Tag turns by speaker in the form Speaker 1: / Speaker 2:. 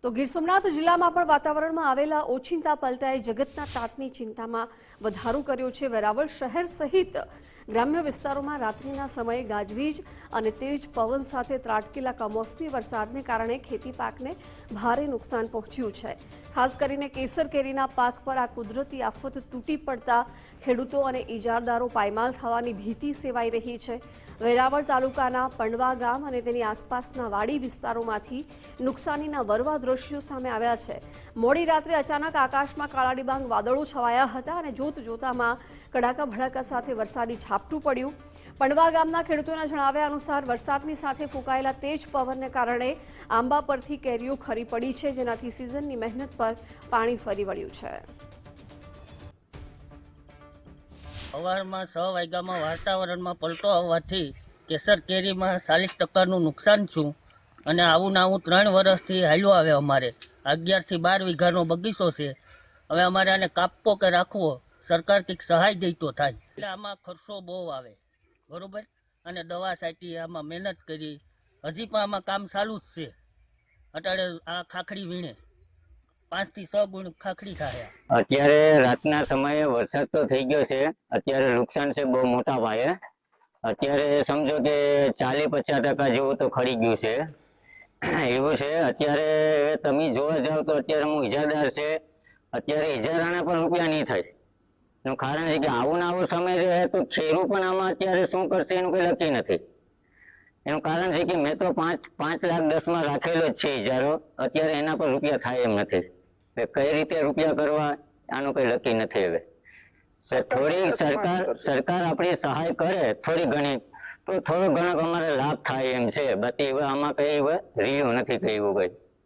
Speaker 1: તો ગીર સોમનાથ જિલ્લામાં પણ વાતાવરણમાં આવેલા ઓચિંતા પલટાએ જગતના તાતની ચિંતામાં વધારો કર્યો છે। વેરાવળ શહેર સહિત ગ્રામ્ય વિસ્તારોમાં રાત્રિના સમયે ગાજવીજ અને તેજ પવન સાથે ત્રાટકેલા કમોસમી વરસાદને કારણે ખેતી પાકને ભારે નુકસાન પહોંચ્યું છે। ખાસ કરીને કેસર કેરીના પાક પર આ કુદરતી આફત તૂટી પડતા ખેડૂતો અને ઇજારદારો પાયમાલ થવાની ભીતિ સેવાઈ રહી છે। વેરાવળ તાલુકાના પંડવા ગામ અને તેની આસપાસના વાડી વિસ્તારોમાંથી નુકસાનીના વરવા દ્રશ્યો સામે આવ્યા છે। મોડી રાત્રે અચાનક આકાશમાં કાળા ડિબાંગ વાદળો છવાયા હતા અને જોત જોતામાં કડાકા ભડાકા સાથે વરસાદી ઝાપટું પડ્યું। પંડવા ગામના ખેડૂતોના જણાવ્યા અનુસાર વરસાદની સાથે ફૂંકાયેલા તેજ પવનને કારણે આંબા પરથી કેરીઓ ખરી પડી છે, જેનાથી સિઝનની મહેનત પર પાણી ફરી વળ્યું છે।
Speaker 2: સવારમાં 6 વાગ્યામાં વાતાવરણમાં પલટો આવવાથી કેસર કેરીમાં 40% નુકસાન છું અને આવું ને આવું 3 વર્ષથી હાલ્યો આવે। અમારે 11 થી 12 વીઘાનો બગીચો છે। હવે અમારે આને કાપવો કે રાખવો, સરકાર કંઈક સહાય દે તો થાય। એટલે આમાં ખર્ચો બહુ આવે, બરોબર, અને દવા છાંટી, આમાં મહેનત કરી, હજી પણ આમાં કામ ચાલુ જ છે। અત્યારે આ ખાખડી વીણે 5 થી 6 ગુણ ખાખડી થાય।
Speaker 3: અત્યારે રાતના સમયે વરસાદ તો થઈ ગયો છે। અત્યારે નુકસાન છે બહુ મોટા પાયે। અત્યારે સમજો કે 40-50% જેવું તો ખરી ગયું છે એવું છે। અત્યારે તમે જોવા જાવ તો અત્યારે હું ઇજારદાર છે, અત્યારે ઇજારાના પણ રૂપિયા નહીં થાય। એનું કારણ છે કે આવું ને આવો સમય રહે તો ખેડૂત પણ આમાં અત્યારે શું કરશે એનું કંઈ નક્કી નથી। એનું કારણ છે કે મેં તો 5 લાખ 10માં રાખેલો જ છે ઇજારો, અત્યારે એના પર રૂપિયા થાય એમ નથી। કઈ રીતે રૂપિયા કરવા આનું કઈ નક્કી નથી। હવે થોડી સરકાર આપણી સહાય કરે થોડી ઘણી તો થોડો ઘણો અમારે લાભ થાય એમ છે। બાકી હવે આમાં કઈ રહ્યું નથી કઈ એવું કઈ।